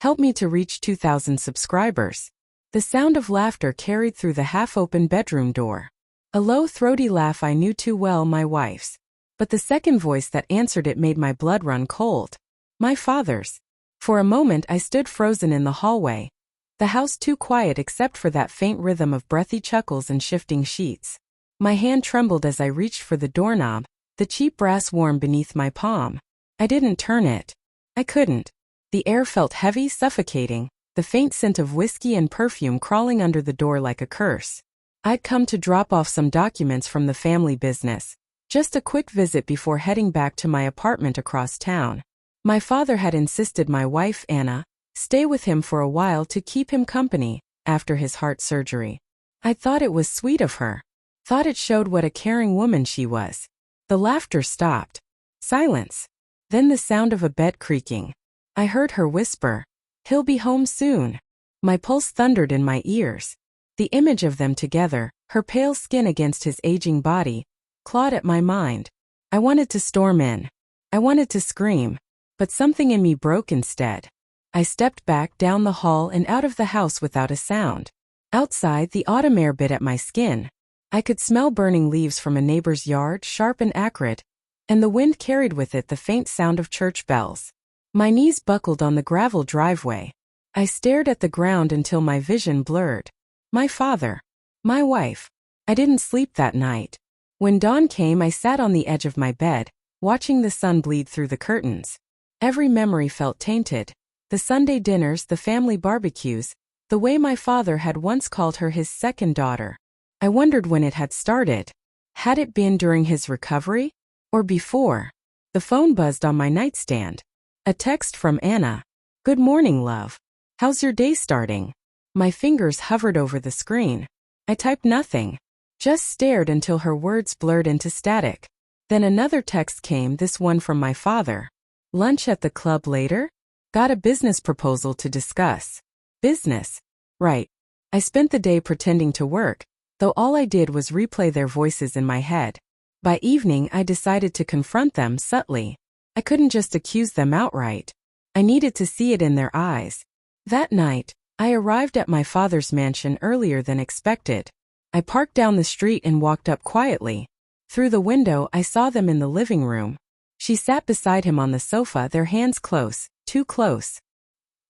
Help me to reach 2,000 subscribers. The sound of laughter carried through the half-open bedroom door. A low, throaty laugh I knew too well, my wife's. But the second voice that answered it made my blood run cold. My father's. For a moment I stood frozen in the hallway. The house too quiet except for that faint rhythm of breathy chuckles and shifting sheets. My hand trembled as I reached for the doorknob, the cheap brass warm beneath my palm. I didn't turn it. I couldn't. The air felt heavy, suffocating, the faint scent of whiskey and perfume crawling under the door like a curse. I'd come to drop off some documents from the family business. Just a quick visit before heading back to my apartment across town. My father had insisted my wife, Anna, stay with him for a while to keep him company after his heart surgery. I thought it was sweet of her. Thought it showed what a caring woman she was. The laughter stopped. Silence. Then the sound of a bed creaking. I heard her whisper, "He'll be home soon." My pulse thundered in my ears. The image of them together, her pale skin against his aging body, clawed at my mind. I wanted to storm in. I wanted to scream. But something in me broke instead. I stepped back down the hall and out of the house without a sound. Outside, the autumn air bit at my skin. I could smell burning leaves from a neighbor's yard, sharp and acrid, and the wind carried with it the faint sound of church bells. My knees buckled on the gravel driveway. I stared at the ground until my vision blurred. My father. My wife. I didn't sleep that night. When dawn came, I sat on the edge of my bed, watching the sun bleed through the curtains. Every memory felt tainted. The Sunday dinners, the family barbecues, the way my father had once called her his second daughter. I wondered when it had started. Had it been during his recovery? Or before? The phone buzzed on my nightstand. A text from Anna. "Good morning, love. How's your day starting?" My fingers hovered over the screen. I typed nothing. Just stared until her words blurred into static. Then another text came, this one from my father. "Lunch at the club later? Got a business proposal to discuss." Business. Right. I spent the day pretending to work, though all I did was replay their voices in my head. By evening, I decided to confront them subtly. I couldn't just accuse them outright. I needed to see it in their eyes. That night, I arrived at my father's mansion earlier than expected. I parked down the street and walked up quietly. Through the window, I saw them in the living room. She sat beside him on the sofa, their hands close, too close.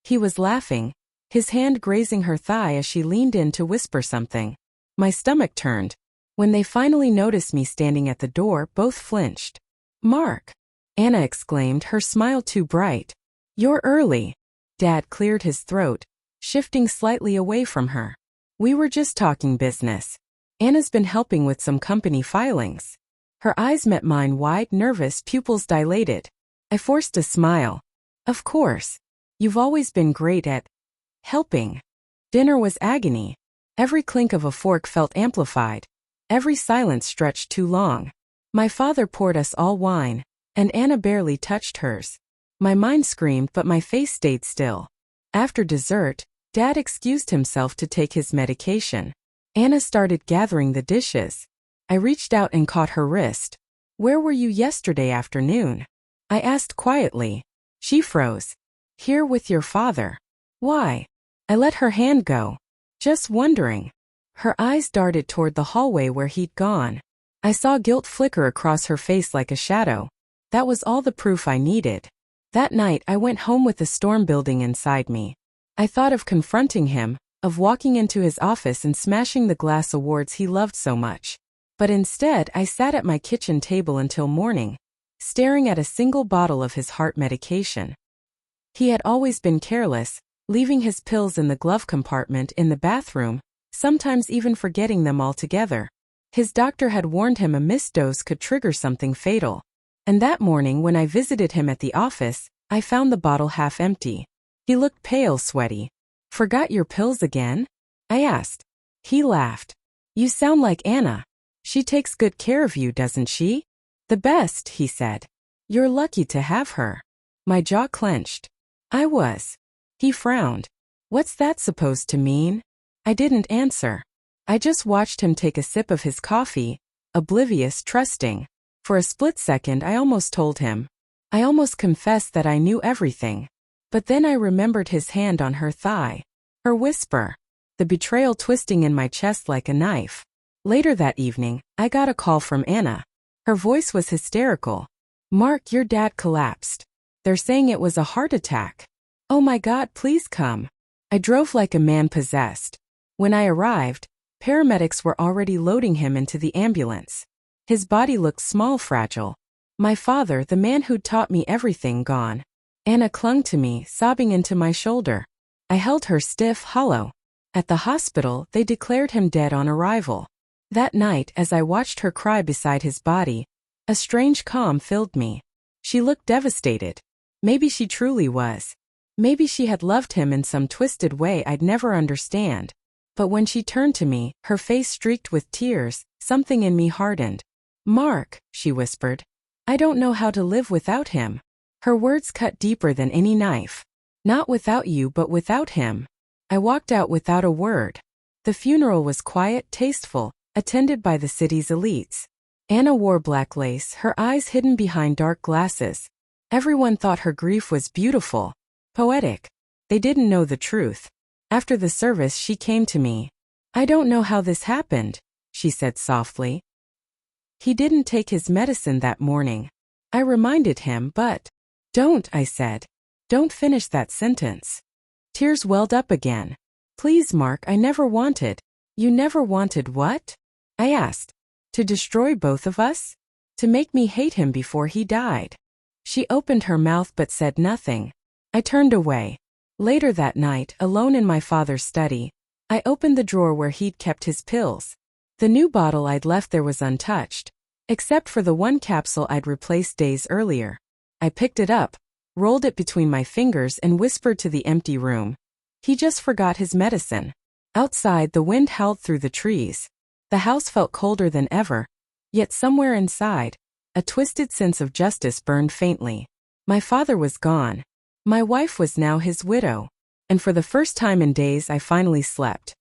He was laughing, his hand grazing her thigh as she leaned in to whisper something. My stomach turned. When they finally noticed me standing at the door, both flinched. "Mark!" Anna exclaimed, her smile too bright. "You're early." Dad cleared his throat, shifting slightly away from her. "We were just talking business. Anna's been helping with some company filings." Her eyes met mine, wide, nervous, pupils dilated. I forced a smile. "Of course. You've always been great at helping." Dinner was agony. Every clink of a fork felt amplified. Every silence stretched too long. My father poured us all wine, and Anna barely touched hers. My mind screamed, but my face stayed still. After dessert, Dad excused himself to take his medication. Anna started gathering the dishes. I reached out and caught her wrist. "Where were you yesterday afternoon?" I asked quietly. She froze. "Here with your father." "Why?" I let her hand go. "Just wondering." Her eyes darted toward the hallway where he'd gone. I saw guilt flicker across her face like a shadow. That was all the proof I needed. That night I went home with a storm building inside me. I thought of confronting him, of walking into his office and smashing the glass awards he loved so much. But instead I sat at my kitchen table until morning, staring at a single bottle of his heart medication. He had always been careless, leaving his pills in the glove compartment in the bathroom, sometimes even forgetting them altogether. His doctor had warned him a missed dose could trigger something fatal. And that morning when I visited him at the office, I found the bottle half empty. He looked pale, sweaty. "Forgot your pills again?" I asked. He laughed. "You sound like Anna. She takes good care of you, doesn't she?" "The best," he said. "You're lucky to have her." My jaw clenched. I was. He frowned. "What's that supposed to mean?" I didn't answer. I just watched him take a sip of his coffee, oblivious, trusting. For a split second I almost told him. I almost confessed that I knew everything. But then I remembered his hand on her thigh. Her whisper. The betrayal twisting in my chest like a knife. Later that evening, I got a call from Anna. Her voice was hysterical. "Mark, your dad collapsed. They're saying it was a heart attack. Oh my God, please come." I drove like a man possessed. When I arrived, paramedics were already loading him into the ambulance. His body looked small, fragile. My father, the man who'd taught me everything, gone. Anna clung to me, sobbing into my shoulder. I held her stiff, hollow. At the hospital, they declared him dead on arrival. That night, as I watched her cry beside his body, a strange calm filled me. She looked devastated. Maybe she truly was. Maybe she had loved him in some twisted way I'd never understand. But when she turned to me, her face streaked with tears, something in me hardened. "Mark," she whispered, "I don't know how to live without him." Her words cut deeper than any knife. "Not without you, but without him." I walked out without a word. The funeral was quiet, tasteful, attended by the city's elites. Anna wore black lace, her eyes hidden behind dark glasses. Everyone thought her grief was beautiful, poetic. They didn't know the truth. After the service, she came to me. "I don't know how this happened," she said softly. "He didn't take his medicine that morning." I reminded him, but... "Don't," I said. "Don't finish that sentence." Tears welled up again. "Please, Mark, I never wanted." "You never wanted what?" I asked. "To destroy both of us? To make me hate him before he died?" She opened her mouth but said nothing. I turned away. Later that night, alone in my father's study, I opened the drawer where he'd kept his pills. The new bottle I'd left there was untouched, except for the one capsule I'd replaced days earlier. I picked it up, rolled it between my fingers and whispered to the empty room. He just forgot his medicine. Outside, the wind howled through the trees. The house felt colder than ever, yet somewhere inside, a twisted sense of justice burned faintly. My father was gone. My wife was now his widow. And for the first time in days I finally slept.